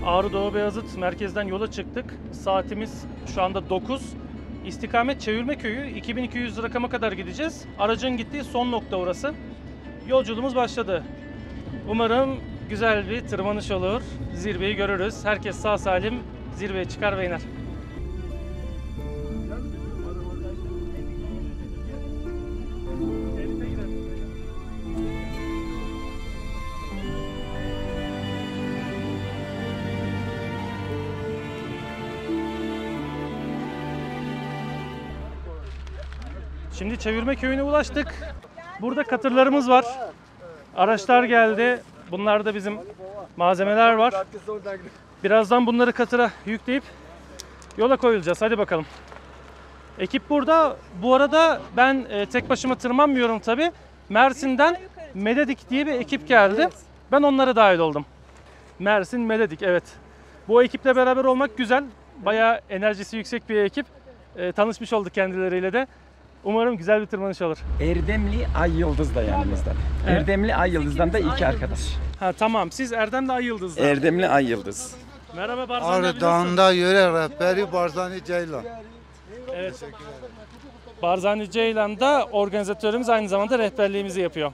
Ağrı Doğu Beyazıt merkezden yola çıktık. Saatimiz şu anda 9. İstikamet Çevirme Köyü. 2200 rakama kadar gideceğiz. Aracın gittiği son nokta orası. Yolculuğumuz başladı. Umarım güzel bir tırmanış olur. Zirveyi görürüz. Herkes sağ salim zirveye çıkar ve iner. Şimdi Çevirme Köyü'ne ulaştık. Burada katırlarımız var. Araçlar geldi. Bunlarda bizim malzemeler var. Birazdan bunları katıra yükleyip yola koyulacağız. Hadi bakalım. Ekip burada. Bu arada ben tek başıma tırmanmıyorum tabii. Mersin'den Mededik diye bir ekip geldi. Ben onlara dahil oldum. Mersin Mededik, evet. Bu ekiple beraber olmak güzel. Bayağı enerjisi yüksek bir ekip. Tanışmış olduk kendileriyle de. Umarım güzel bir tırmanış olur. Erdemli Ay Yıldız da yanımızda. Evet. Erdemli Ay Yıldız'dan da iki arkadaş. Ha tamam. Siz Erdemli Ay Yıldız'dan. Erdemli Ay Yıldız. Merhaba Barzani abi. Ağrı Dağı'nda yöre rehberi Barzani Ceylan. Evet. Barzani Ceylan da organizatörümüz, aynı zamanda rehberliğimizi yapıyor.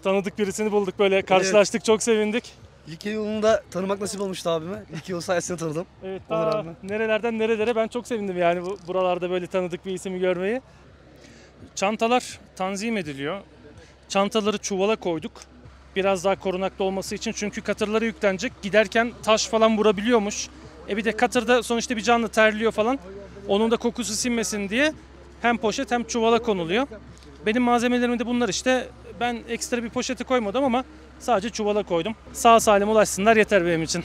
Tanıdık birisini bulduk, böyle karşılaştık, evet. Çok sevindik. Likya yolunda tanımak nasip olmuştu abime. Likya yolu sayesinde tanıdım. Evet, daha nerelerden nerelere, ben çok sevindim yani buralarda böyle tanıdık bir ismi görmeyi. Çantalar tanzim ediliyor. Çantaları çuvala koyduk. Biraz daha korunaklı olması için, çünkü katırlara yüklenecek. Giderken taş falan vurabiliyormuş. Bir de katırda sonuçta bir canlı terliyor falan. Onun da kokusu sinmesin diye hem poşet hem çuvala konuluyor. Benim malzemelerim de bunlar işte. Ben ekstra bir poşete koymadım ama sadece çuvala koydum. Sağ salim ulaşsınlar yeter benim için.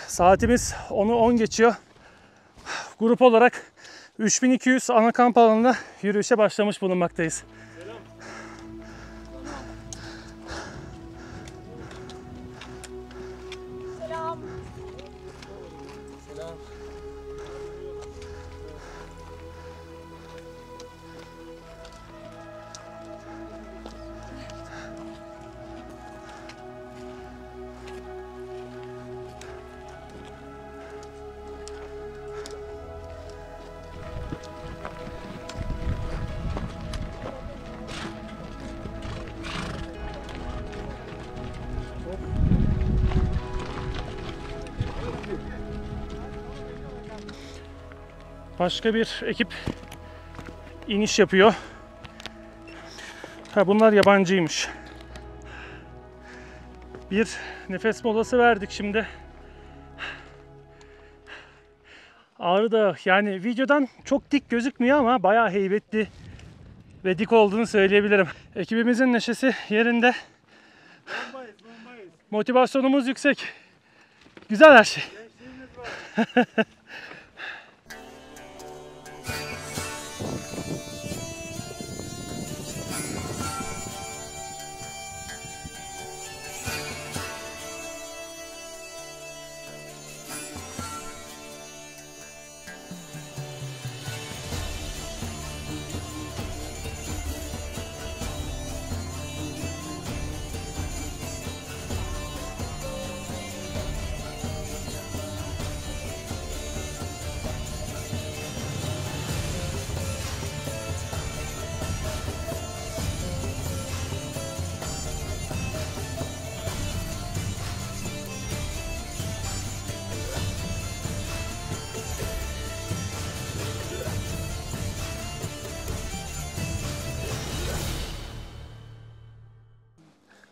Saatimiz 10'u 10 geçiyor. Grup olarak 3200 ana kamp alanında yürüyüşe başlamış bulunmaktayız. Başka bir ekip iniş yapıyor. Bunlar yabancıymış. Bir nefes molası verdik şimdi. Ağrı Dağı, yani videodan çok dik gözükmüyor ama bayağı heybetli ve dik olduğunu söyleyebilirim. Ekibimizin neşesi yerinde. Motivasyonumuz yüksek. Güzel her şey.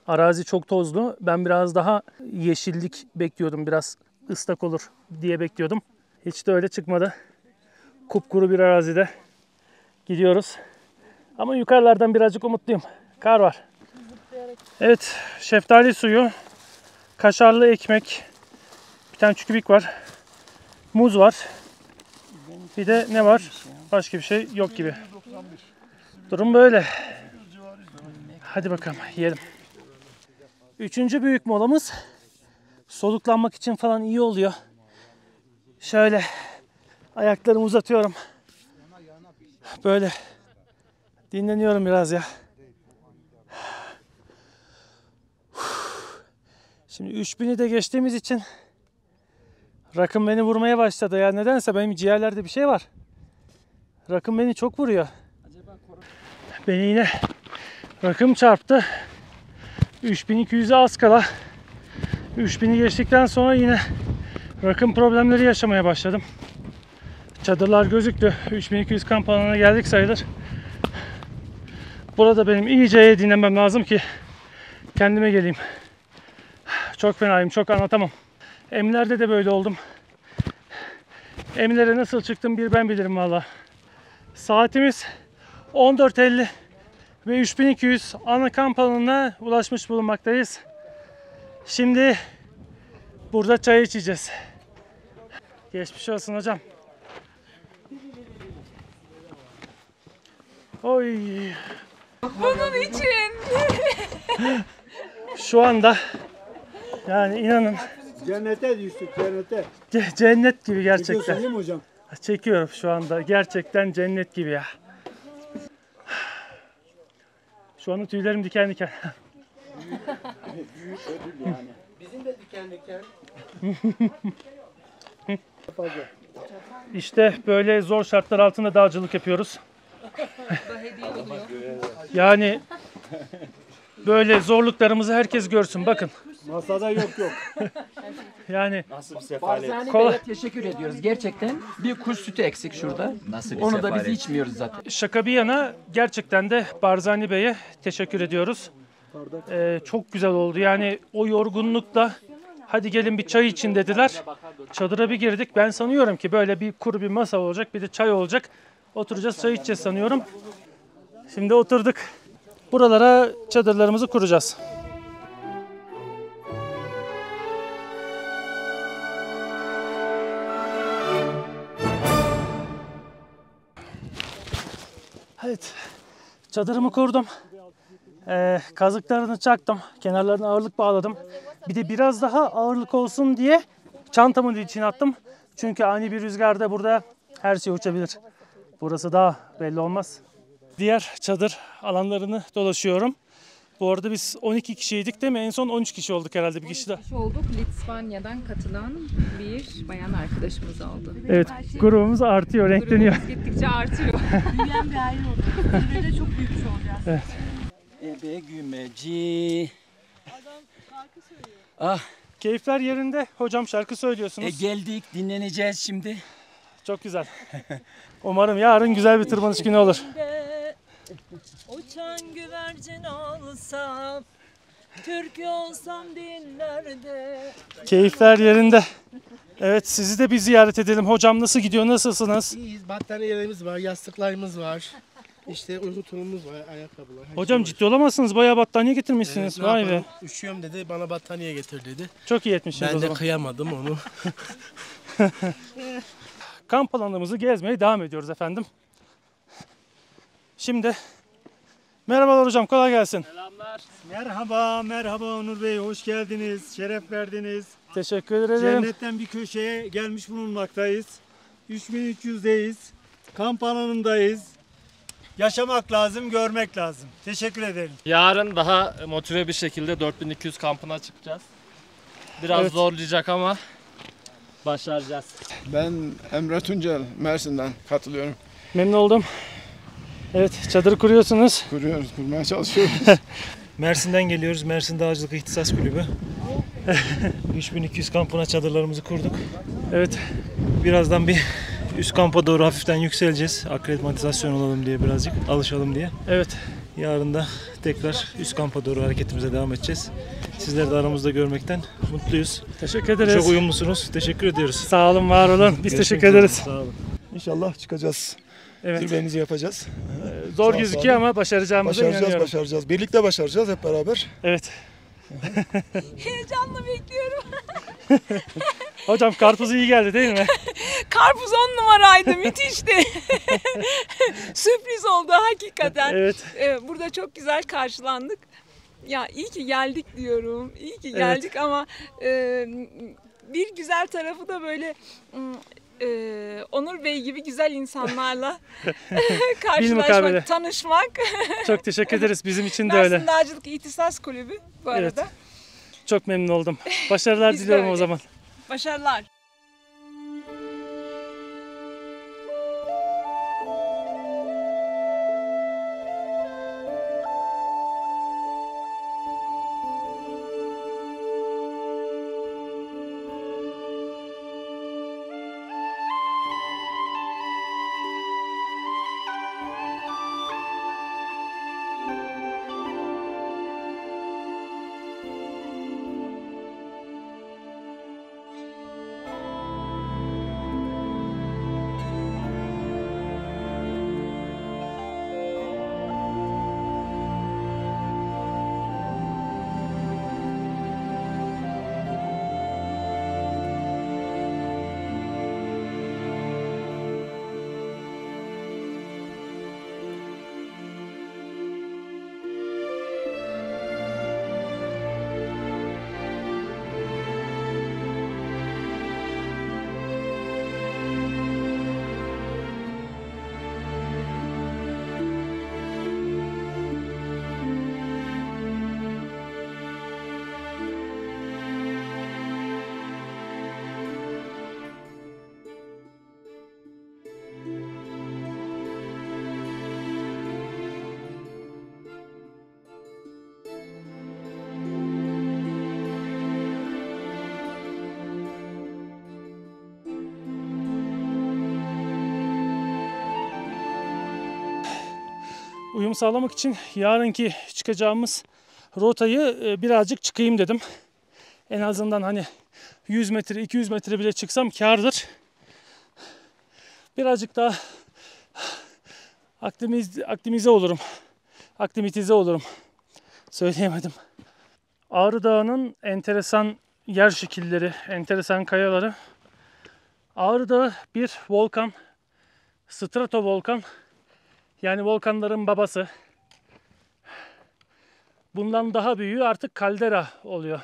Arazi çok tozlu. Ben biraz daha yeşillik bekliyordum. Biraz ıslak olur diye bekliyordum. Hiç de öyle çıkmadı. Kupkuru bir arazide gidiyoruz. Ama yukarılardan birazcık umutluyum. Kar var. Evet, şeftali suyu, kaşarlı ekmek, bir tane çükübik var, muz var. Bir de ne var? Başka bir şey yok gibi. Durum böyle. Hadi bakalım yiyelim. Üçüncü büyük molamız. Soluklanmak için falan iyi oluyor. Şöyle ayaklarımı uzatıyorum. Böyle dinleniyorum biraz ya. Şimdi 3000'i de geçtiğimiz için rakım beni vurmaya başladı ya. Nedense benim ciğerlerde bir şey var. Rakım beni çok vuruyor. Beni yine rakım çarptı. 3200'e az kala. 3000'i geçtikten sonra yine rakım problemleri yaşamaya başladım. Çadırlar gözüktü. 3200 kamp alanına geldik sayılır. Burada benim iyice dinlemem lazım ki kendime geleyim. Çok fenayım, çok anlatamam. Emlerde de böyle oldum. Emlere nasıl çıktım bir ben bilirim valla. Saatimiz 14.50 ve 3200 ana kamp alanına ulaşmış bulunmaktayız. Şimdi burada çay içeceğiz. Geçmiş olsun hocam. Oy. Bunun için. Şu anda yani inanın Cennete düştük, cennete. cennet gibi Çekiyorsun gerçekten. değil mi hocam? Çekiyorum şu anda. Gerçekten cennet gibi ya. Şu anda tüylerim diken diken. Bizim de diken diken. İşte böyle zor şartlar altında dağcılık yapıyoruz. Yani böyle zorluklarımızı herkes görsün. Bakın. Masada yok. Yani Barzani Kolay. Bey'e teşekkür ediyoruz. Gerçekten bir kuş sütü eksik şurada. Nasıl bir Onu da biz sefalet? içmiyoruz zaten. şaka bir yana gerçekten de Barzani Bey'e teşekkür ediyoruz. Çok güzel oldu. Yani o yorgunlukla hadi gelin bir çay için dediler. Çadıra bir girdik. Ben sanıyorum ki böyle bir kuru bir masa olacak, bir de çay olacak. Oturacağız, çay içeceğiz sanıyorum. Şimdi oturduk. Buralara çadırlarımızı kuracağız. Evet. Çadırımı kurdum. Kazıklarını çaktım. Kenarlarına ağırlık bağladım. Bir de biraz daha ağırlık olsun diye çantamın içine attım. Çünkü ani bir rüzgarda burada her şey uçabilir. Burası daha belli olmaz. Diğer çadır alanlarını dolaşıyorum. Bu arada biz 12 kişiydik değil mi? En son 13 kişi olduk herhalde, bir kişi daha. Kişi olduk. Litvanya'dan katılan bir bayan arkadaşımız oldu. Evet, grubumuz artıyor, renkleniyor. Grubumuz gittikçe artıyor. Büyüyen bir aile oldu. Zirvede çok büyümüş olacağız. Ebe gümeci. Ah, Keyifler yerinde. Hocam şarkı söylüyorsunuz. geldik, dinleneceğiz şimdi. Çok güzel. Umarım yarın güzel bir tırmanış günü olur. Uçan güvercin olsam, türkü olsam dillerde. Keyifler yerinde. Evet, sizi de bir ziyaret edelim. Hocam nasıl gidiyor? Nasılsınız? İyiyiz, battaniyelerimiz var, yastıklarımız var. İşte uyku tulumumuz var, ayakkabılar. her Hocam şey var. ciddi olamazsınız. Bayağı battaniye getirmişsiniz. Ne Vay be. yapalım? Üşüyorum dedi, bana battaniye getir dedi. Çok iyi etmişsiniz o Ben de zaman. kıyamadım onu. Kamp alanımızı gezmeye devam ediyoruz efendim. Şimdi merhabalar hocam, kolay gelsin. Merhaba Onur Bey, hoş geldiniz, şeref verdiniz. Teşekkür ederim. Cennetten bir köşeye gelmiş bulunmaktayız. 3300'deyiz, kamp alanındayız. Yaşamak lazım, görmek lazım. Teşekkür ederim. Yarın daha motive bir şekilde 4200 kampına çıkacağız. Biraz Evet. zorlayacak ama başaracağız. Ben Emre Tuncel, Mersin'den katılıyorum. Memnun oldum. Evet, çadırı kuruyorsunuz. Kurmaya çalışıyoruz. Mersin'den geliyoruz, Mersin Dağcılık İhtisas Kulübü. 3200 kampına çadırlarımızı kurduk. Evet. Birazdan bir üst kampa doğru hafiften yükseleceğiz. Akreditasyon olalım diye birazcık, alışalım diye. Evet. Yarın da tekrar üst kampa doğru hareketimize devam edeceğiz. Sizleri de aramızda görmekten mutluyuz. Teşekkür ederiz. Çok uyumlusunuz. Teşekkür ediyoruz. Sağ olun, var olun. Biz Görüşmek teşekkür üzere. ederiz. Sağ olun. İnşallah çıkacağız. Evet. Zirvenizi yapacağız. Zor Sağ gözüküyor olun. ama başaracağımıza inanıyorum. Başaracağız. Birlikte başaracağız hep beraber. Evet. Heyecanla bekliyorum. Hocam karpuz iyi geldi değil mi? Karpuz 10 numaraydı, müthişti. Sürpriz oldu hakikaten. Evet. Burada çok güzel karşılandık. Ya iyi ki geldik diyorum. İyi ki geldik ama bir güzel tarafı da böyle Onur Bey gibi güzel insanlarla karşılaşmak, tanışmak. Çok teşekkür ederiz. Bizim için de öyle. Mersin Dağcılık İhtisas Kulübü bu arada. Çok memnun oldum. Başarılar Biz de diliyorum öyle. o zaman. Başarılar. Uyum sağlamak için yarınki çıkacağımız rotayı birazcık çıkayım dedim. En azından hani 100 metre, 200 metre bile çıksam kârdır. Birazcık daha aklimatize olurum. Söyleyemedim. Ağrı Dağı'nın enteresan yer şekilleri, enteresan kayaları. Ağrı Dağı bir volkan, stratovolkan. Yani volkanların babası. Bundan daha büyüğü artık kaldera oluyor.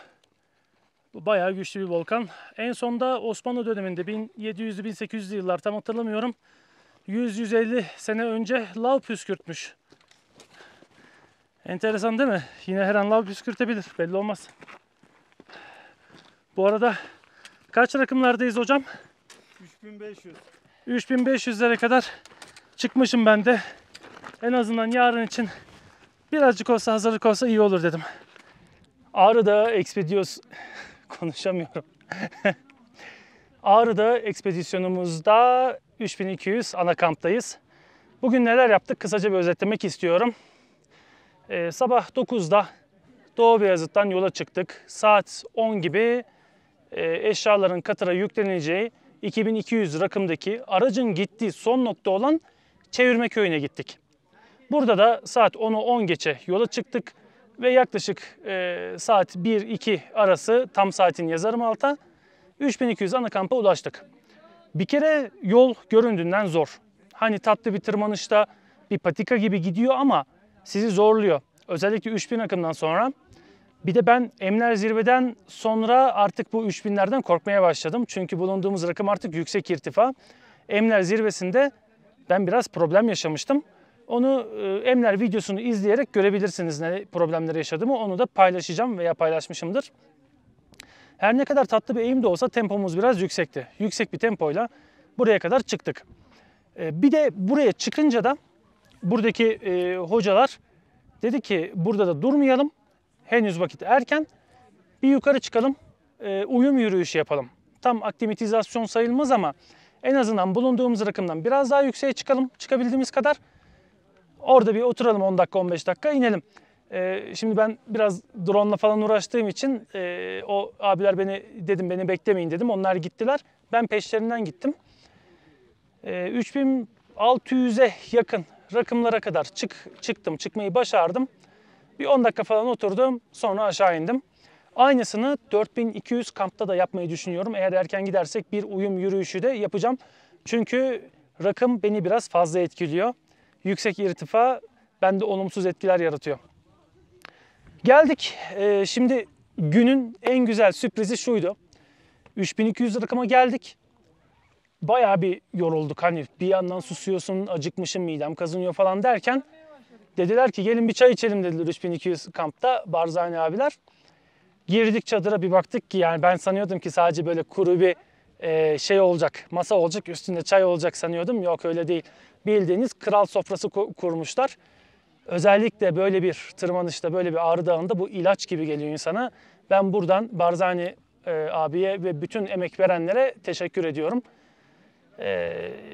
Bu bayağı güçlü bir volkan. En sonda Osmanlı döneminde 1700'lü 1800'lü yıllar tam hatırlamıyorum. 100-150 sene önce lav püskürtmüş. Enteresan değil mi? Yine her an lav püskürtebilir. Belli olmaz. Bu arada kaç rakımlardayız hocam? 3500. 3500'lere kadar çıkmışım ben de. En azından yarın için birazcık olsa hazırlık olsa iyi olur dedim. Ağrı Dağı konuşamıyorum. Ağrı Dağı ekspedisyonumuzda 3200 ana kamptayız. Bugün neler yaptık kısaca bir özetlemek istiyorum. Sabah 9'da Doğu Beyazıt'tan yola çıktık. Saat 10 gibi eşyaların katıra yükleneceği 2200 rakımdaki aracın gittiği son nokta olan Çevirme Köyü'ne gittik. Burada da saat 10'u 10 geçe yola çıktık ve yaklaşık saat 1-2 arası tam saatini yazarım alta 3200 ana kampa ulaştık. Bir kere yol göründüğünden zor. Hani tatlı bir tırmanışta bir patika gibi gidiyor ama sizi zorluyor. Özellikle 3000 akımdan sonra. Bir de ben Emler Zirve'den sonra artık bu 3000'lerden korkmaya başladım. Çünkü bulunduğumuz rakım artık yüksek irtifa. Emler Zirvesi'nde ben biraz problem yaşamıştım. Onu Emler videosunu izleyerek görebilirsiniz ne problemler yaşadığımı. Onu da paylaşacağım veya paylaşmışımdır. Her ne kadar tatlı bir eğim de olsa tempomuz biraz yüksekti. Yüksek bir tempoyla buraya kadar çıktık. Bir de buraya çıkınca da buradaki hocalar dedi ki burada da durmayalım. Henüz vakit erken. Bir yukarı çıkalım. Uyum yürüyüşü yapalım. Tam aklimatizasyon sayılmaz ama en azından bulunduğumuz rakımdan biraz daha yükseğe çıkalım. Çıkabildiğimiz kadar. Orada bir oturalım 10 dakika 15 dakika inelim. Şimdi ben biraz drone'la falan uğraştığım için o abiler beni beklemeyin dedim. Onlar gittiler. Ben peşlerinden gittim. 3600'e yakın rakımlara kadar çıkmayı başardım. Bir 10 dakika falan oturdum, sonra aşağı indim. Aynısını 4200 kampta da yapmayı düşünüyorum. Eğer erken gidersek bir uyum yürüyüşü de yapacağım. Çünkü rakım beni biraz fazla etkiliyor. Yüksek irtifa bende olumsuz etkiler yaratıyor. Geldik. Şimdi günün en güzel sürprizi şuydu. 3200 rakıma geldik. Bayağı bir yorulduk. Hani bir yandan susuyorsun, acıkmışım, midem kazınıyor falan derken dediler ki gelin bir çay içelim dediler 3200 kampta Barzani abiler. Girdik çadıra, bir baktık ki yani ben sanıyordum ki sadece böyle kuru bir şey olacak, masa olacak, üstünde çay olacak sanıyordum. Yok, öyle değil. Bildiğiniz kral sofrası kurmuşlar. Özellikle böyle bir tırmanışta, böyle bir Ağrı Dağı'nda bu ilaç gibi geliyor insana. Ben buradan Barzani abiye ve bütün emek verenlere teşekkür ediyorum.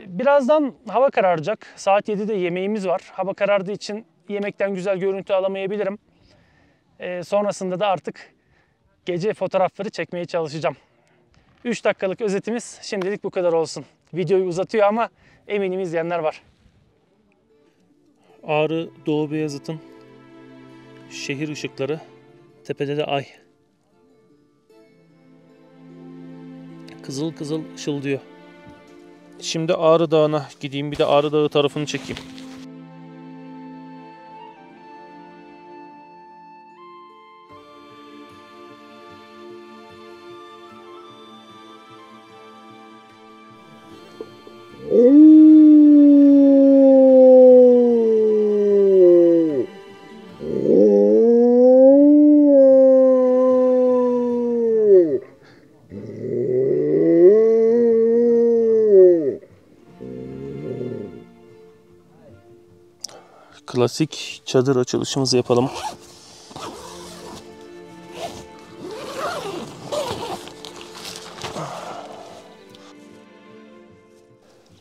Birazdan hava kararacak. Saat 7'de yemeğimiz var. Hava karardığı için yemekten güzel görüntü alamayabilirim. Sonrasında da artık gece fotoğrafları çekmeye çalışacağım. 3 dakikalık özetimiz şimdilik bu kadar olsun. Videoyu uzatıyor ama eminim izleyenler var. Ağrı Doğu Beyazıt'ın şehir ışıkları, tepede de ay. Kızıl kızıl ışıldıyor. Şimdi Ağrı Dağı'na gideyim, bir de Ağrı Dağı tarafını çekeyim. Klasik çadır açılışımızı yapalım.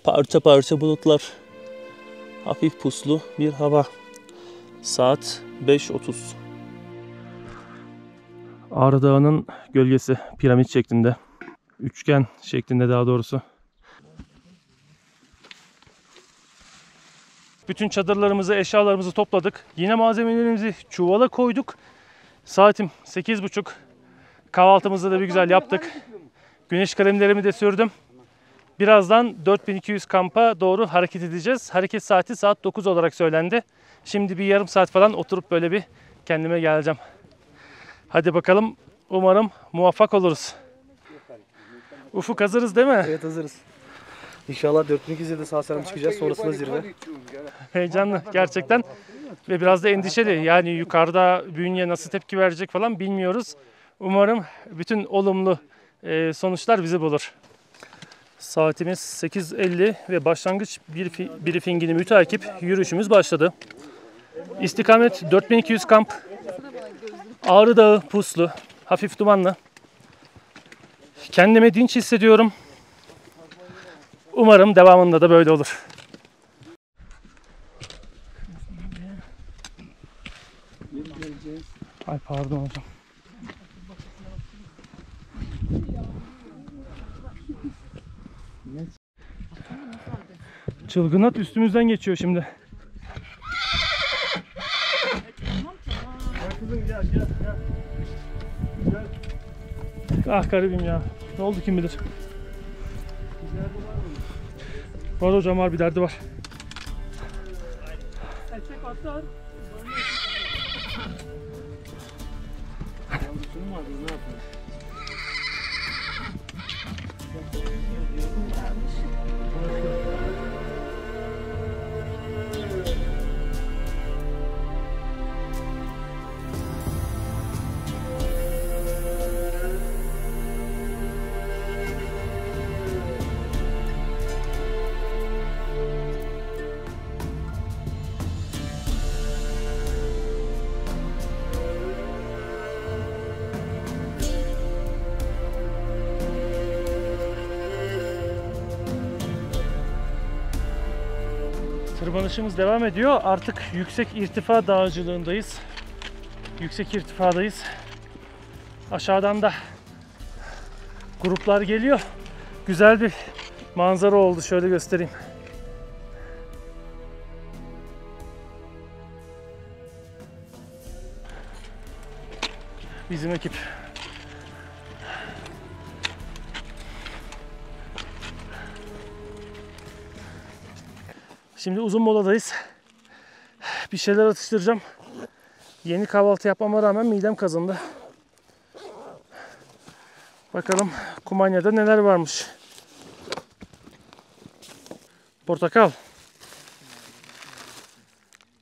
Parça parça bulutlar. Hafif puslu bir hava. Saat 5:30. Ağrı Dağı'nın gölgesi piramit şeklinde. Üçgen şeklinde daha doğrusu. Bütün çadırlarımızı, eşyalarımızı topladık. Yine malzemelerimizi çuvala koyduk. Saatim 8:30. Kahvaltımızı da bir güzel yaptık. Güneş kremlerimi de sürdüm. Birazdan 4200 kampa doğru hareket edeceğiz. Hareket saati saat 9 olarak söylendi. Şimdi bir yarım saat falan oturup böyle bir kendime geleceğim. Hadi bakalım. Umarım muvaffak oluruz. Ufuk, hazırız değil mi? Evet, hazırız. İnşallah 4200'de sağ salim çıkacağız. Sonrasında zirve. Heyecanlı gerçekten ve biraz da endişeli. Yani yukarıda bünye nasıl tepki verecek falan bilmiyoruz. Umarım bütün olumlu sonuçlar bizi bulur. Saatimiz 8:50 ve başlangıç briefingini mütakip yürüyüşümüz başladı. İstikamet 4200 kamp. Ağrı Dağı puslu, hafif dumanlı. Kendimi dinç hissediyorum. Umarım devamında da böyle olur. Ay pardon hocam. Çılgın at üstümüzden geçiyor şimdi. Ah garibim ya. Ne oldu kim bilir. Var hocam, var, bir derdi var. Tırmanışımız devam ediyor. Artık yüksek irtifa dağcılığındayız. Yüksek irtifadayız. Aşağıdan da gruplar geliyor. Güzel bir manzara oldu. Şöyle göstereyim. bizim ekip. Şimdi uzun moladayız. Bir şeyler atıştıracağım. Yeni kahvaltı yapmama rağmen midem kazındı. Bakalım kumanyada neler varmış. Portakal.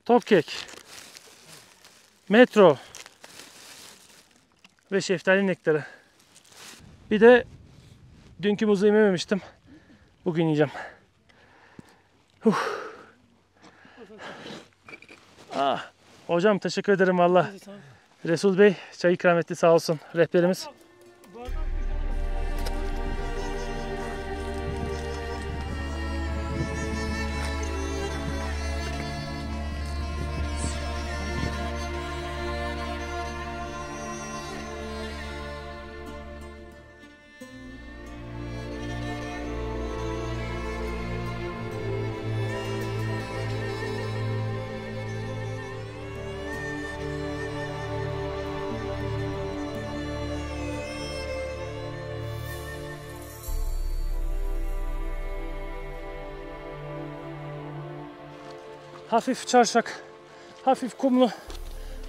Top kek. Metro. Ve şeftali nektarı. Bir de dünkü muzu yememiştim. Bugün yiyeceğim. Hocam teşekkür ederim valla. Resul Bey çay ikram etti sağ olsun rehberimiz. Hafif çarşak, hafif kumlu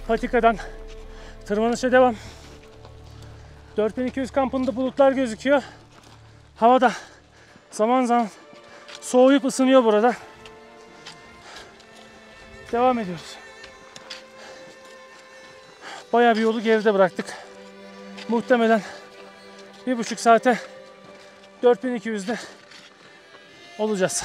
patikadan tırmanışa devam. 4200 kampında bulutlar gözüküyor. Havada zaman zaman soğuyup ısınıyor burada. Devam ediyoruz. Bayağı bir yolu geride bıraktık. Muhtemelen 1,5 saate 4200'de olacağız.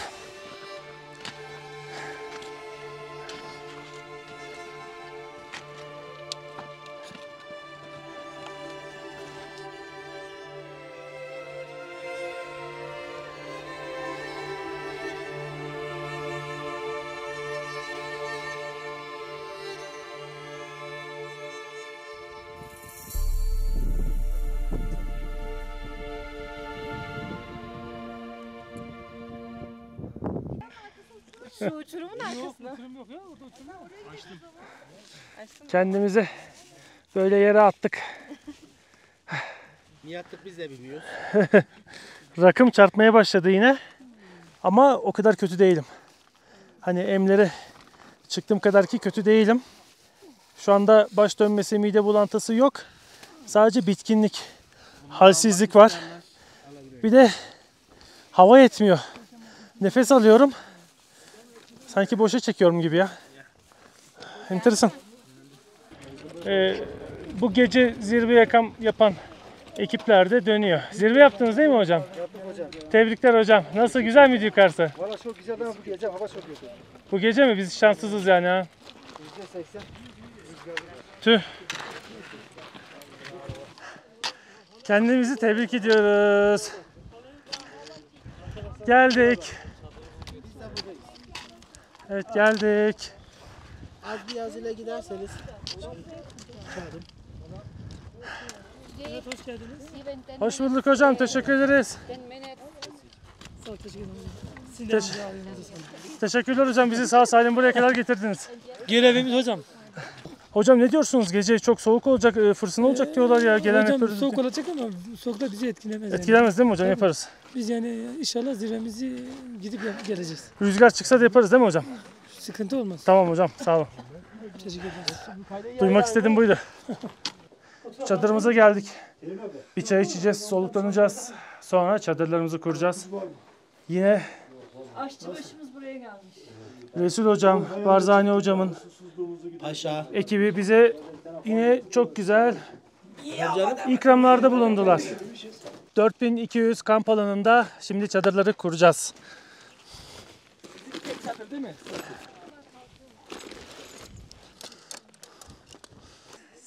Şu uçurumun arkasına. Kendimizi böyle yere attık. Niye attık biz de bilmiyoruz. Rakım çarpmaya başladı yine. Ama o kadar kötü değilim. Hani emlere çıktığım kadar ki kötü değilim. Şu anda baş dönmesi, mide bulantısı yok. Sadece bitkinlik, halsizlik var. Bir de hava yetmiyor. Nefes alıyorum. Sanki boşa çekiyorum gibi ya. Enteresan. Bu gece zirve yapan ekipler de dönüyor. Zirve yaptınız değil mi hocam? Yaptık hocam. Tebrikler hocam. Nasıl, güzel miydi yukarısı? Valla çok güzel ama bu gece hava çok kötü. Bu gece mi? Biz şanssızız yani ha. %80. Tüh. Kendimizi tebrik ediyoruz. Geldik. Evet geldik. Az bir yazıyla giderseniz. Evet, hoş geldiniz. Hoş bulduk hocam. Teşekkür ederiz. Teşekkürler hocam. Bizi sağ salim buraya kadar getirdiniz. Görevimiz hocam. Hocam ne diyorsunuz? Gece çok soğuk olacak, fırtına olacak diyorlar ya. Gelen Hocam yapıyoruz. soğuk olacak ama soğukta bizi etkilemez. Etkilemez değil mi hocam? Yaparız. Biz yani inşallah zirvemizi gidip geleceğiz. Rüzgar çıksa da yaparız değil mi hocam? Sıkıntı olmaz. Tamam hocam. Sağ olun. Teşekkür ederiz. Duymak istediğim buydu. Çadırımıza geldik. Bir çay içeceğiz, soluklanacağız. Sonra çadırlarımızı kuracağız. Yine Aşçı başımız buraya gelmiş. Resul hocam, Barzani hocamın ekibi bize yine çok güzel ikramlarda bulundular. 4200 kamp alanında şimdi çadırları kuracağız.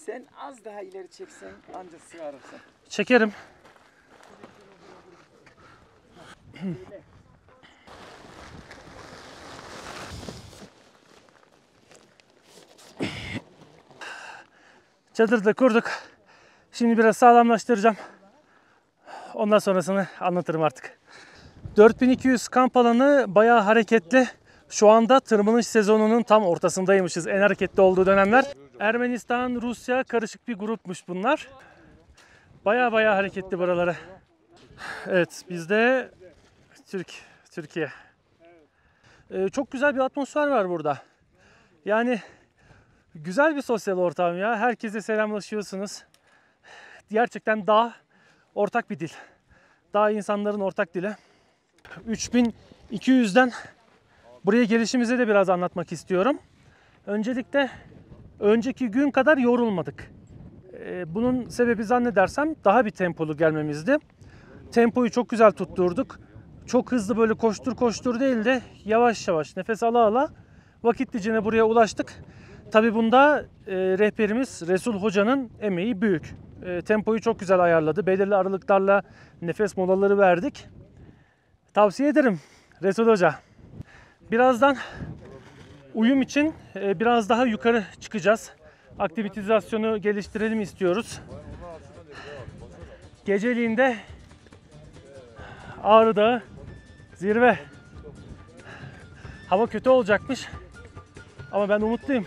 Sen az daha ileri çeksen ancak sığarırsın. Çekerim. Çadırı da kurduk. Şimdi biraz sağlamlaştıracağım. Ondan sonrasını anlatırım artık. 4200 kamp alanı bayağı hareketli. Şu anda tırmanış sezonunun tam ortasındaymışız. En hareketli olduğu dönemler. Ermenistan, Rusya karışık bir grupmuş bunlar. Baya baya hareketli buraları. Evet, bizde Türkiye. Çok güzel bir atmosfer var burada. Yani güzel bir sosyal ortam ya. Herkese selamlaşıyorsunuz. Gerçekten dağ ortak bir dil. Dağ insanların ortak dili. 3200'den buraya gelişimizi de biraz anlatmak istiyorum. Öncelikle önceki gün kadar yorulmadık. Bunun sebebi zannedersem daha bir tempolu gelmemizdi. Tempoyu çok güzel tutturduk. Çok hızlı böyle koştur koştur değil de yavaş yavaş nefes ala ala vakitlicene buraya ulaştık. Tabi bunda rehberimiz Resul Hoca'nın emeği büyük. Tempoyu çok güzel ayarladı. Belirli aralıklarla nefes molaları verdik. Tavsiye ederim Resul Hoca. Birazdan uyum için biraz daha yukarı çıkacağız. Aktivitizasyonu geliştirelim istiyoruz. Geceliğin de Ağrı Dağı zirve. Hava kötü olacakmış ama ben umutluyum.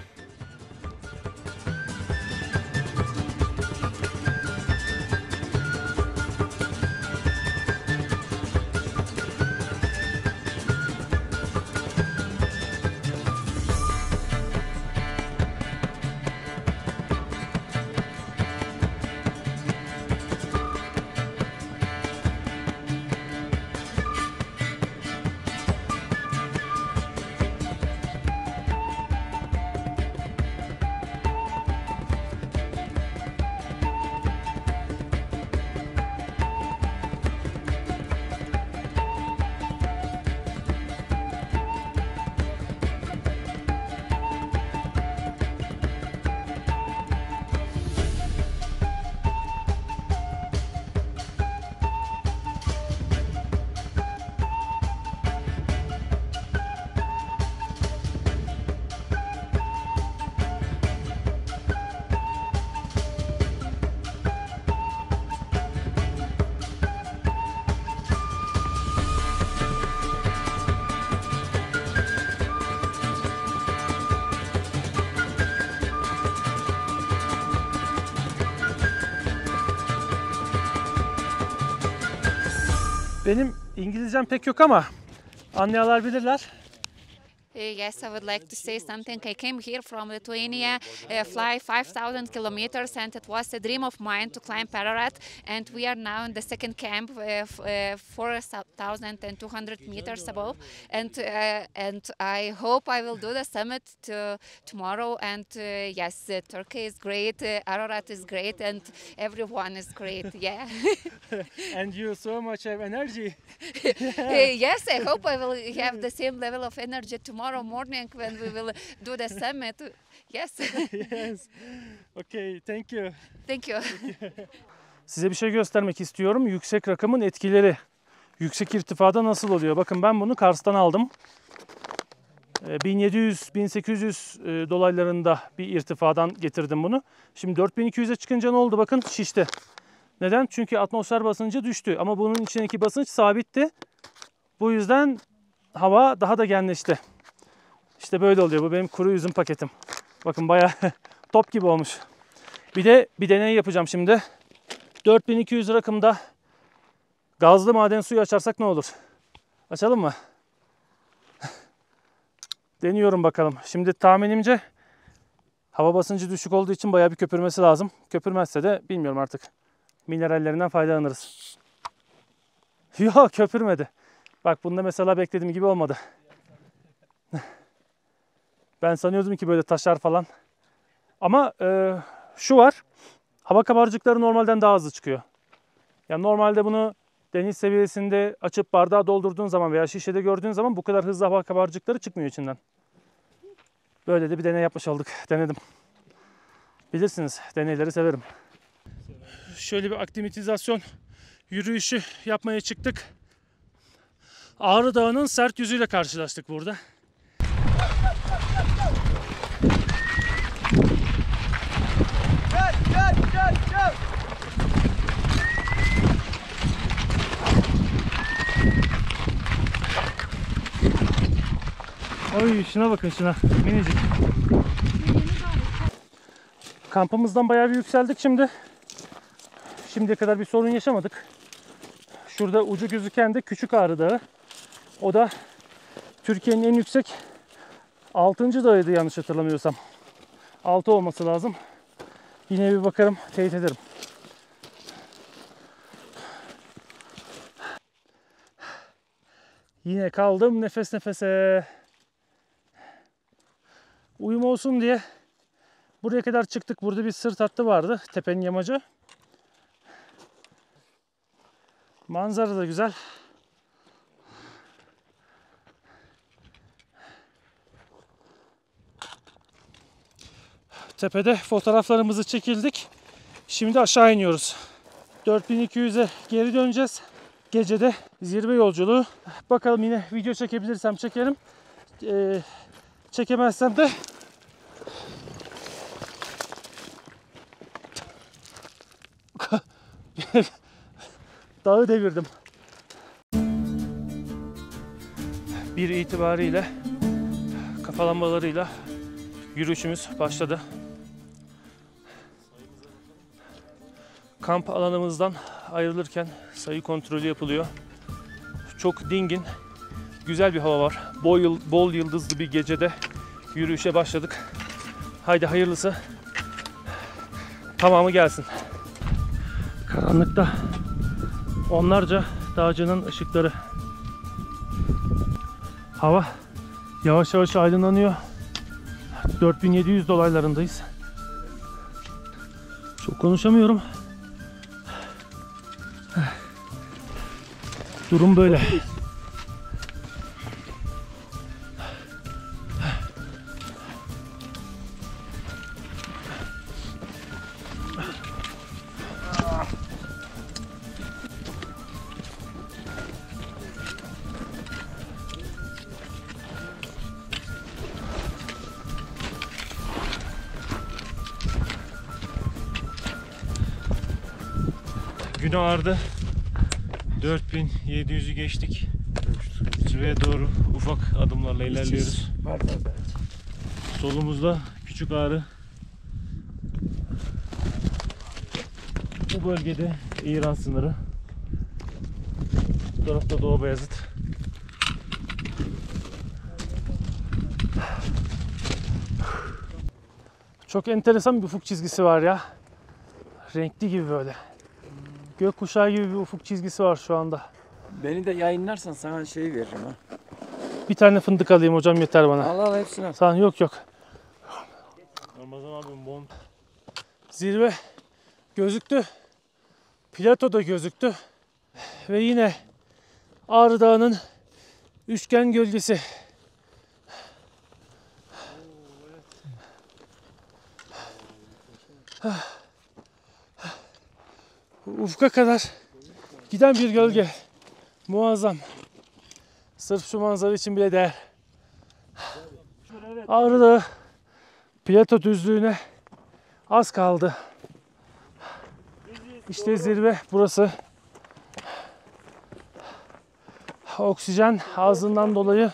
Benim İngilizcem pek yok ama anlayanlar bilirler. Yes, I would like to say something. I came here from Lithuania, fly 5,000 kilometers, and it was a dream of mine to climb Ararat. And we are now in the second camp, 4,200 meters above. And I hope I will do the summit tomorrow. And yes, Turkey is great, Ararat is great, and everyone is great. Yeah. And you so much have energy. Yes, I hope I will have the same level of energy tomorrow morning when we will do the summit. Yes. Yes. Okay, thank you. Thank you. Size bir şey göstermek istiyorum. Yüksek rakımın etkileri. Yüksek irtifada nasıl oluyor? Bakın ben bunu Kars'tan aldım. 1700-1800 dolaylarında bir irtifadan getirdim bunu. Şimdi 4200'e çıkınca ne oldu? Bakın şişti. Neden? Çünkü atmosfer basıncı düştü. Ama bunun içindeki basınç sabitti. Bu yüzden hava daha da genleşti. İşte böyle oluyor. Bu benim kuru üzüm paketim. Bakın bayağı top gibi olmuş. Bir de bir deney yapacağım şimdi. 4200 rakımda gazlı maden suyu açarsak ne olur? Açalım mı? Deniyorum bakalım. Şimdi tahminimce hava basıncı düşük olduğu için bayağı bir köpürmesi lazım. Köpürmezse de bilmiyorum artık. Minerallerinden faydalanırız. Yok, köpürmedi. Bak bunda mesela beklediğim gibi olmadı. Ben sanıyordum ki böyle taşar falan. Ama şu var. Hava kabarcıkları normalden daha hızlı çıkıyor. Yani normalde bunu deniz seviyesinde açıp bardağı doldurduğun zaman veya şişede gördüğün zaman bu kadar hızlı hava kabarcıkları çıkmıyor içinden. Böyle de bir deney yapmış olduk. Denedim. Bilirsiniz, deneyleri severim. Şöyle bir aklimatizasyon yürüyüşü yapmaya çıktık. Ağrı Dağı'nın sert yüzüyle karşılaştık burada. Oy şuna bakın şuna, minicik. Kampımızdan bayağı bir yükseldik şimdi. Şimdiye kadar bir sorun yaşamadık. Şurada ucu gözüken de Küçük Ağrı Dağı. O da Türkiye'nin en yüksek 6. dağıydı yanlış hatırlamıyorsam. 6 olması lazım. Yine bir bakarım, teyit ederim. Yine kaldım nefes nefese. Uyum olsun diye buraya kadar çıktık. Burada bir sırt hattı vardı. Tepenin yamacı. Manzara da güzel. Tepede fotoğraflarımızı çekildik. Şimdi aşağı iniyoruz. 4200'e geri döneceğiz. Gecede zirve yolculuğu. Bakalım yine video çekebilirsem çekerim. Çekemezsem de dağı devirdim. Bir itibariyle kafalanmalarıyla yürüyüşümüz başladı. Kamp alanımızdan ayrılırken sayı kontrolü yapılıyor. Çok dingin, güzel bir hava var. Bol yıldızlı bir gecede yürüyüşe başladık. Haydi hayırlısı. Tamamı gelsin. Karanlıkta onlarca dağcının ışıkları. Hava yavaş yavaş aydınlanıyor. 4700 dolaylarındayız. Çok konuşamıyorum. Durum böyle. Gün ağardı. 4700'ü geçtik. Zirveye doğru ufak adımlarla ilerliyoruz. Solumuzda Küçük Ağrı. Bu bölgede İran sınırı. Bu tarafta Doğu Beyazıt. Çok enteresan bir ufuk çizgisi var ya. Renkli gibi böyle. Gökkuşağı gibi bir ufuk çizgisi var şu anda. Beni de yayınlarsan sana şey veririm ha. Bir tane fındık alayım hocam, yeter bana. Al hepsini al. Sana yok. Ramazan abim mont. Zirve gözüktü. Plato da gözüktü. Ve yine Ağrı Dağı'nın üçgen gölgesi. Ufka kadar giden bir gölge. Muazzam. Sırf şu manzara için bile değer. Ağrı Dağı Plato düzlüğüne az kaldı. İşte zirve burası. Oksijen azlığından dolayı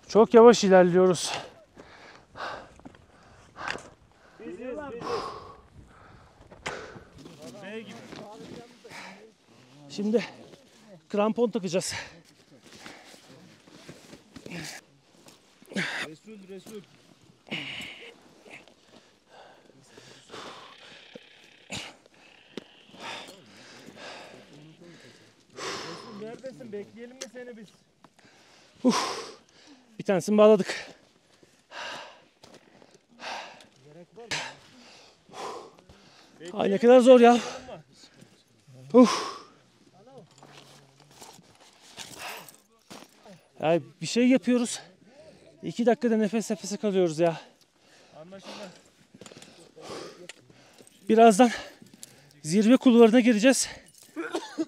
çok yavaş ilerliyoruz. Şimdi krampon takacağız. Resul. Neredesin? Bekleyelim mi seni biz? Bir tanesini bağladık. Ay ne kadar zor ya. Ya bir şey yapıyoruz. 2 dakikada nefes nefese kalıyoruz ya. Anlaşıldı. Birazdan zirve kulvarına gireceğiz.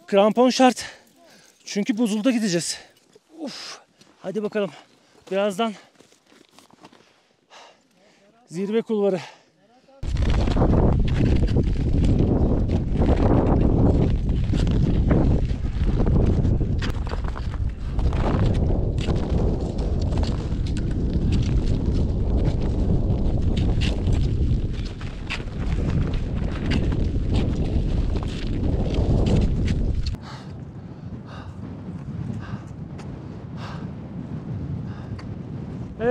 Krampon şart. Çünkü buzulda gideceğiz. Hadi bakalım. Birazdan zirve kulvarı.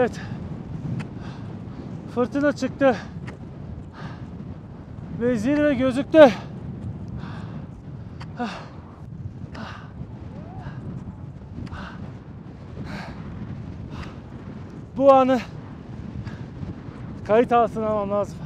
Evet. Fırtına çıktı. Ve zirve gözüktü. Bu anı kayıt altına almam lazım.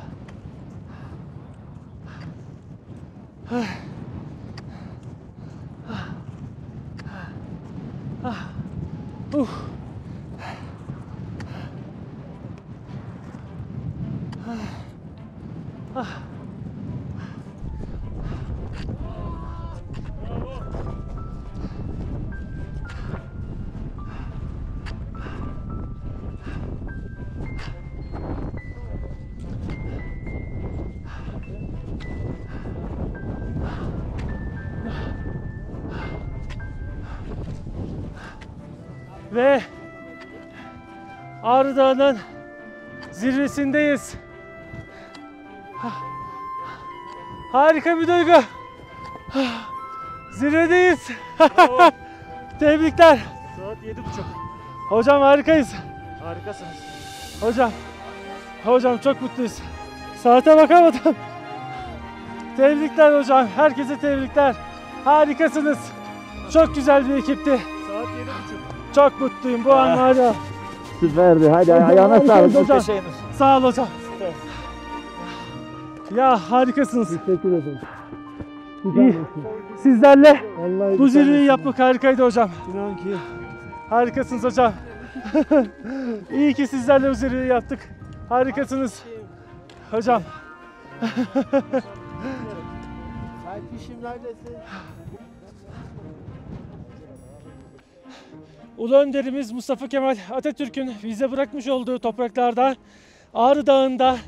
Ve Ağrı Dağı'nın zirvesindeyiz. Harika bir duygu. Zirvedeyiz. Tebrikler. Saat 7.30. Hocam harikayız. Harikasınız. Hocam çok mutluyuz. Saate bakamadım. Tebrikler hocam. Herkese tebrikler. Harikasınız. Çok güzel bir ekipti. Saat 7.30. Çok mutluyum bu an var ya. Süperdi. Hadi ayağına sağlık. Hocam. Sağ ol hocam. Ya harikasınız. Teşekkür ederim. İyi. Sizlerle Vallahi bu zirveyi yapmak harikaydı hocam. İnan ki Harikasınız hocam. İyi ki sizlerle bu zirveyi yaptık. Harikasınız. Hocam. Alpişim neredesin? Ulu önderimiz Mustafa Kemal Atatürk'ün bize bırakmış olduğu topraklarda Ağrı Dağı'nda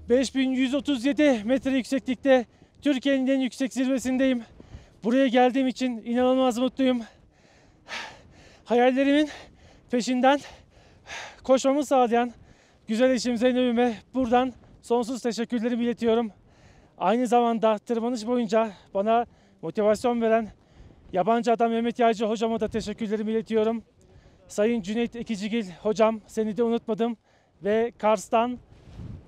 5137 metre yükseklikte Türkiye'nin en yüksek zirvesindeyim. Buraya geldiğim için inanılmaz mutluyum. Hayallerimin peşinden koşmamı sağlayan güzel eşim Zeynep'ime buradan sonsuz teşekkürlerimi iletiyorum. Aynı zamanda tırmanış boyunca bana motivasyon veren yabancı adam Mehmet Yağcı hocama da teşekkürlerimi iletiyorum. Sayın Cüneyt Ekicigil hocam seni de unutmadım ve Kars'tan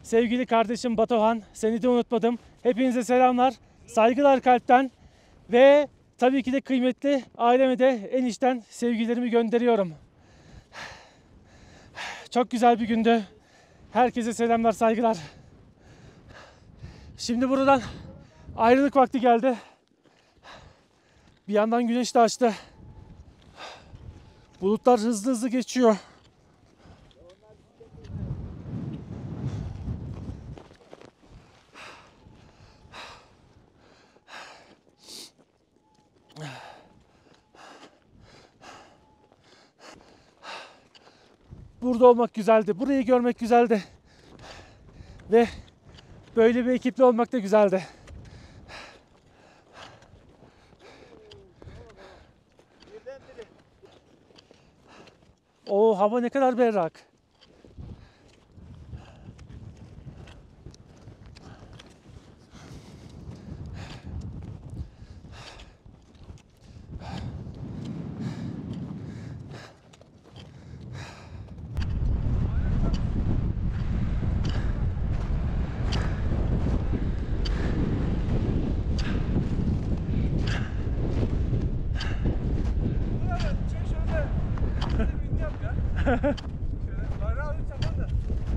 sevgili kardeşim Batuhan seni de unutmadım. Hepinize selamlar, saygılar kalpten ve tabii ki de kıymetli aileme de en içten sevgilerimi gönderiyorum. Çok güzel bir gündü. Herkese selamlar, saygılar. Şimdi buradan ayrılık vakti geldi. Bir yandan güneş de açtı. Bulutlar hızlı hızlı geçiyor. Burada olmak güzeldi. Burayı görmek güzeldi. Ve böyle bir ekiple olmak da güzeldi. O hava ne kadar berrak.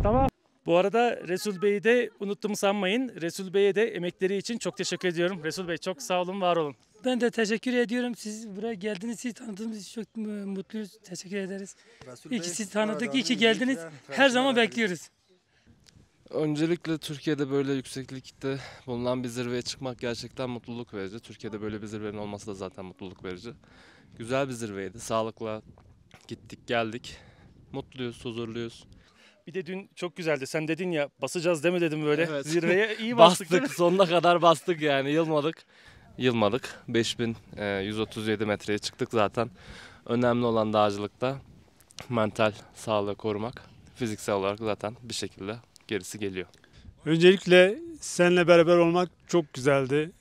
Tamam. Bu arada Resul Bey'i de unuttum sanmayın. Resul Bey'e de emekleri için çok teşekkür ediyorum. Resul Bey çok sağ olun, var olun. Ben de teşekkür ediyorum. Siz buraya geldiniz, sizi tanıdığımız için çok mutluyuz. Teşekkür ederiz. İyi ki sizi tanıdık, iyi ki geldiniz. Her zaman bekliyoruz. Öncelikle Türkiye'de böyle yükseklikte bulunan bir zirveye çıkmak gerçekten mutluluk verici. Türkiye'de böyle bir zirvenin olması da zaten mutluluk verici. Güzel bir zirveydi. Sağlıkla gittik geldik. Mutluyuz, huzurluyuz. Bir de dün çok güzeldi. Sen dedin ya basacağız değil mi dedim böyle. Evet. Zirveye iyi bastık. Bastık, sonuna kadar bastık yani, yılmadık. 5137 metreye çıktık zaten. Önemli olan dağcılıkta mental sağlığı korumak. Fiziksel olarak zaten bir şekilde gerisi geliyor. Öncelikle seninle beraber olmak çok güzeldi.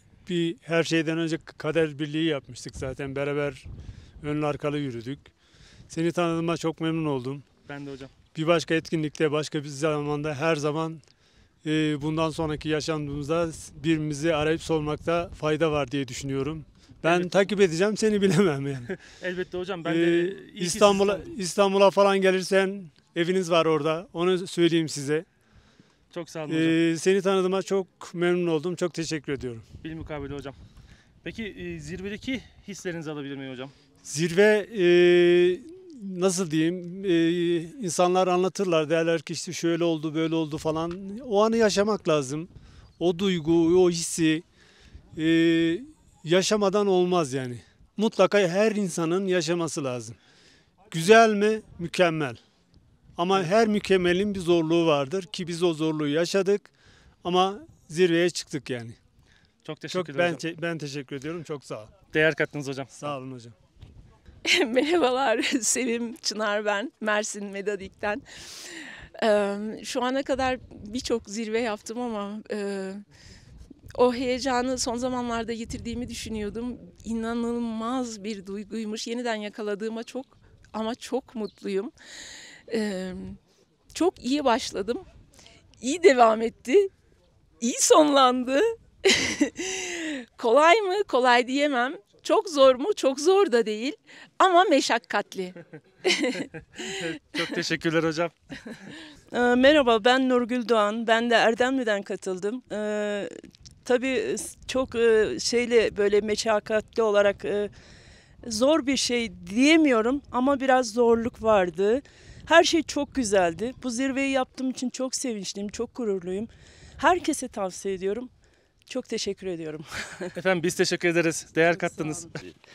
Her şeyden önce kader birliği yapmıştık zaten. Beraber önlü arkalı yürüdük. Seni tanıdığıma çok memnun oldum. Ben de hocam. bir başka etkinlikte, başka bir zamanda her zaman bundan sonraki yaşamımızda birbirimizi arayıp sormakta fayda var diye düşünüyorum. Ben Evet. takip edeceğim, seni bilemem yani. Elbette hocam. Ben de İstanbul'a falan gelirsen eviniz var orada. Onu söyleyeyim size. Çok sağ olun hocam. Seni tanıdığıma çok memnun oldum. Çok teşekkür ediyorum. Bilmukabele hocam. Peki zirvedeki hislerinizi alabilir miyim hocam? Zirve nasıl diyeyim, insanlar anlatırlar, derler ki işte şöyle oldu böyle oldu falan. O anı yaşamak lazım. O duygu, o hissi yaşamadan olmaz yani. Mutlaka her insanın yaşaması lazım. Güzel mi? Mükemmel. Ama her mükemmelin bir zorluğu vardır ki biz o zorluğu yaşadık ama zirveye çıktık yani. Çok teşekkür ederim hocam. Ben teşekkür ediyorum. Çok sağ ol. Değer kattınız hocam. Sağ olun hocam. Merhabalar, Sevim Çınar ben, Mersin Medadik'ten. Şu ana kadar birçok zirve yaptım ama o heyecanı son zamanlarda yitirdiğimi düşünüyordum. İnanılmaz bir duyguymuş. Yeniden yakaladığıma çok mutluyum. Çok iyi başladım. İyi devam etti. İyi sonlandı. Kolay mı? Kolay diyemem. Çok zor mu? Çok zor da değil. Ama meşakkatli. Çok teşekkürler hocam. Merhaba, ben Nurgül Doğan. Ben de Erdemli'den katıldım. Tabii çok böyle meşakkatli olarak zor bir şey diyemiyorum ama biraz zorluk vardı. Her şey çok güzeldi. Bu zirveyi yaptığım için çok sevinçliyim, çok gururluyum. Herkese tavsiye ediyorum. Çok teşekkür ediyorum. Efendim biz teşekkür ederiz. Değer kattınız.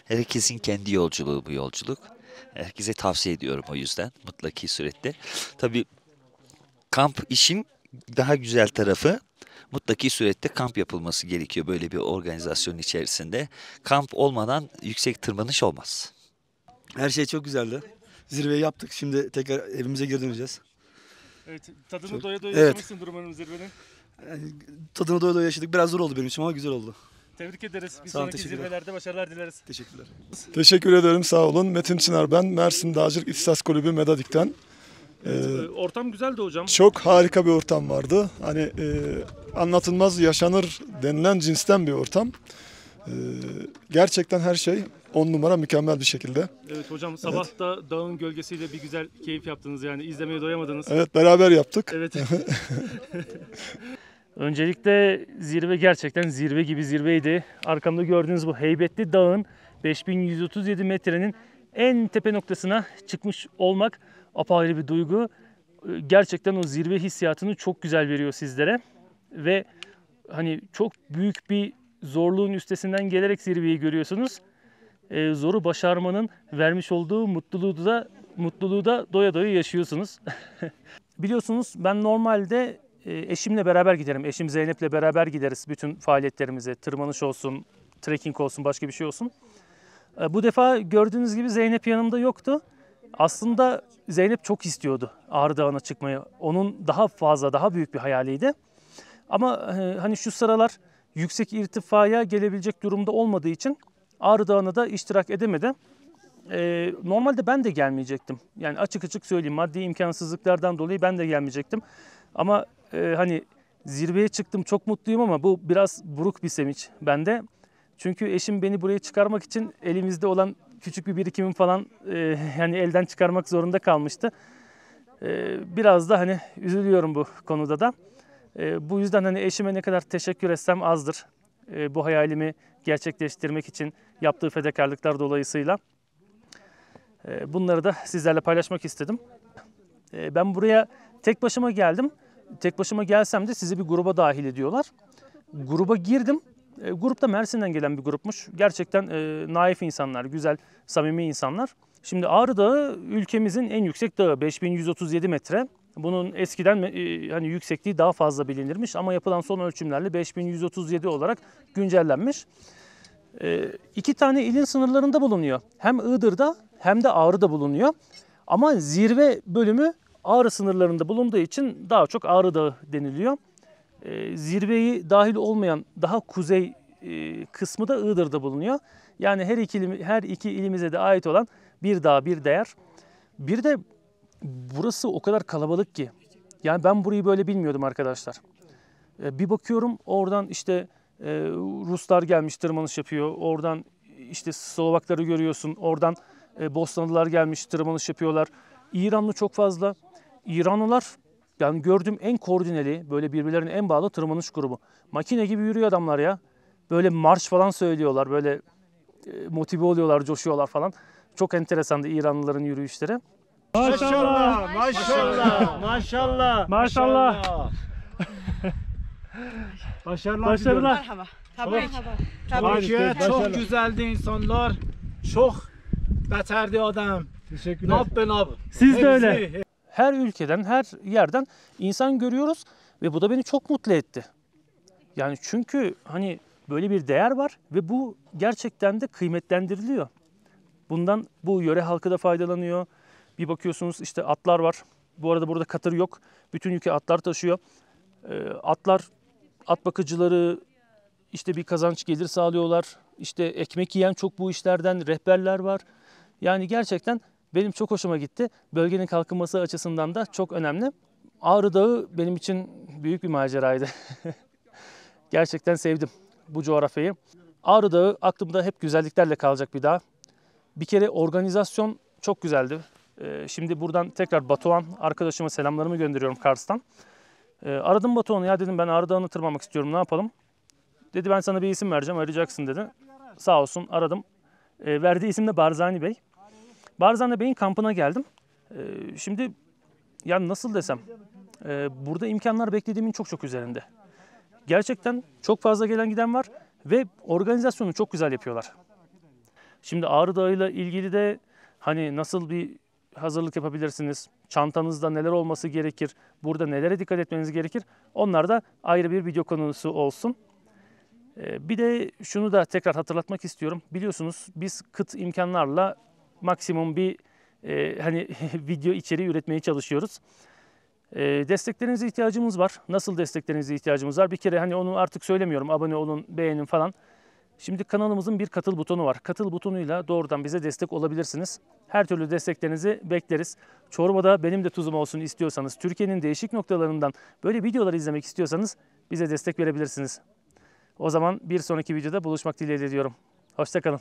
Herkesin kendi yolculuğu bu yolculuk. Herkese tavsiye ediyorum o yüzden mutlaki surette. Tabii kamp işin daha güzel tarafı mutlaki surette kamp yapılması gerekiyor böyle bir organizasyon içerisinde. Kamp olmadan yüksek tırmanış olmaz. Her şey çok güzeldi. Zirveyi yaptık. Şimdi tekrar evimize geri döneceğiz. Evet, tadını doya doya Evet. yaşamışsın durumunun zirvenin. Yani, tadını doya doya yaşadık. Biraz zor oldu benim için ama güzel oldu. Tebrik ederiz. Bir Sağ olun, sonraki teşekkürler. zirvelerde başarılar dileriz. Teşekkürler. Teşekkür ederim, sağ olun. Metin Çınar ben, Mersin Dağcılık İhtisas Kulübü Medadik'ten. Ortam güzeldi hocam. Çok harika bir ortam vardı. Hani anlatılmaz yaşanır denilen cinsten bir ortam. Gerçekten her şey 10 numara mükemmel bir şekilde. Evet hocam sabah da dağın gölgesiyle bir güzel keyif yaptınız yani izlemeye doyamadınız. Evet, beraber yaptık. Evet. Öncelikle zirve gerçekten zirve gibi zirveydi. Arkamda gördüğünüz bu heybetli dağın 5137 metrenin en tepe noktasına çıkmış olmak apayrı bir duygu. Gerçekten o zirve hissiyatını çok güzel veriyor sizlere. Ve hani çok büyük bir zorluğun üstesinden gelerek zirveyi görüyorsunuz. Zoru başarmanın vermiş olduğu mutluluğu da doya doya yaşıyorsunuz. Biliyorsunuz ben normalde eşimle beraber giderim. Eşim Zeynep'le beraber gideriz bütün faaliyetlerimize. Tırmanış olsun, trekking olsun, başka bir şey olsun. Bu defa gördüğünüz gibi Zeynep yanımda yoktu. Aslında Zeynep çok istiyordu Ağrı Dağı'na çıkmayı. Onun daha büyük bir hayaliydi. Ama hani şu sıralar yüksek irtifaya gelebilecek durumda olmadığı için Ağrı Dağı'na da iştirak edemedi. Normalde ben de gelmeyecektim. Yani açık söyleyeyim, maddi imkansızlıklardan dolayı ben de gelmeyecektim. Ama hani zirveye çıktım, çok mutluyum ama bu biraz buruk bir sevinç bende. Çünkü eşim beni buraya çıkarmak için elimizde olan küçük bir birikimim falan yani elden çıkarmak zorunda kalmıştı. Biraz da hani üzülüyorum bu konuda da. Bu yüzden hani eşime ne kadar teşekkür etsem azdır. Bu hayalimi gerçekleştirmek için yaptığı fedakarlıklar dolayısıyla. Bunları da sizlerle paylaşmak istedim. Ben buraya tek başıma geldim. Tek başıma gelsem de sizi bir gruba dahil ediyorlar. Gruba girdim. Grupta Mersin'den gelen bir grupmuş. Gerçekten naif insanlar, güzel, samimi insanlar. Şimdi Ağrı Dağı ülkemizin en yüksek dağı, 5137 metre. Bunun eskiden hani yüksekliği daha fazla bilinirmiş ama yapılan son ölçümlerle 5137 olarak güncellenmiş. 2 tane ilin sınırlarında bulunuyor. Hem Iğdır'da hem de Ağrı'da bulunuyor. Ama zirve bölümü Ağrı sınırlarında bulunduğu için daha çok Ağrı Dağı deniliyor. Zirveyi dahil olmayan daha kuzey kısmı da Iğdır'da bulunuyor. Yani her iki ilimize de ait olan bir dağ, bir değer. Bir de burası o kadar kalabalık ki. Yani ben burayı böyle bilmiyordum arkadaşlar. Bir bakıyorum oradan işte Ruslar gelmiş tırmanış yapıyor. Oradan işte Slovakları görüyorsun. Oradan Bosnalılar gelmiş tırmanış yapıyorlar. İranlı çok fazla. İranlılar yani gördüğüm en koordineli, böyle birbirlerine en bağlı tırmanış grubu. Makine gibi yürüyor adamlar ya. Böyle marş falan söylüyorlar. Böyle motive oluyorlar, coşuyorlar falan. Çok enteresandı İranlıların yürüyüşleri. Maşallah, maşallah, maşallah, Maşallah. Başarılar. Merhaba. Türkiye çok güzeldi insanlar. Çok beterdi adam. Teşekkürler. Nab be nab. Siz de öyle. Her ülkeden, her yerden insan görüyoruz ve bu da beni çok mutlu etti. Yani çünkü hani böyle bir değer var ve bu gerçekten de kıymetlendiriliyor. Bundan bu yöre halkı da faydalanıyor. Bir bakıyorsunuz işte atlar var. Bu arada burada katır yok. Bütün yükü atlar taşıyor. Atlar, at bakıcıları işte bir kazanç gelir sağlıyorlar. İşte ekmek yiyen çok bu işlerden rehberler var. Yani gerçekten benim çok hoşuma gitti. Bölgenin kalkınması açısından da çok önemli. Ağrı Dağı benim için büyük bir maceraydı. Gerçekten sevdim bu coğrafyayı. Ağrı Dağı aklımda hep güzelliklerle kalacak bir dağ. Bir kere organizasyon çok güzeldi. Şimdi buradan tekrar Batuhan arkadaşıma selamlarımı gönderiyorum Kars'tan. Aradım Batuhan'ı, ya dedim ben Ağrı Dağı'nı tırmanmak istiyorum, ne yapalım? Dedi ben sana bir isim vereceğim, arayacaksın dedi. Sağ olsun aradım. Verdiği isim de Barzani Bey. Barzani Bey'in kampına geldim. Şimdi yani nasıl desem, burada imkanlar beklediğimin çok çok üzerinde. Gerçekten çok fazla gelen giden var ve organizasyonu çok güzel yapıyorlar. Şimdi Ağrı Dağı'yla ilgili de hani nasıl bir hazırlık yapabilirsiniz? Çantanızda neler olması gerekir? Burada nelere dikkat etmeniz gerekir? Onlar da ayrı bir video konusu olsun. Bir de şunu da tekrar hatırlatmak istiyorum. Biliyorsunuz biz kıt imkanlarla maksimum bir hani video içeriği üretmeye çalışıyoruz. Desteklerinize ihtiyacımız var. Nasıl desteklerinize ihtiyacımız var? Bir kere hani onu artık söylemiyorum. Abone olun, beğenin falan. Şimdi kanalımızın bir katıl butonu var. Katıl butonuyla doğrudan bize destek olabilirsiniz. Her türlü desteklerinizi bekleriz. Çorbada benim de tuzum olsun istiyorsanız, Türkiye'nin değişik noktalarından böyle videolar izlemek istiyorsanız bize destek verebilirsiniz. O zaman bir sonraki videoda buluşmak dileğiyle diyorum. Hoşça kalın.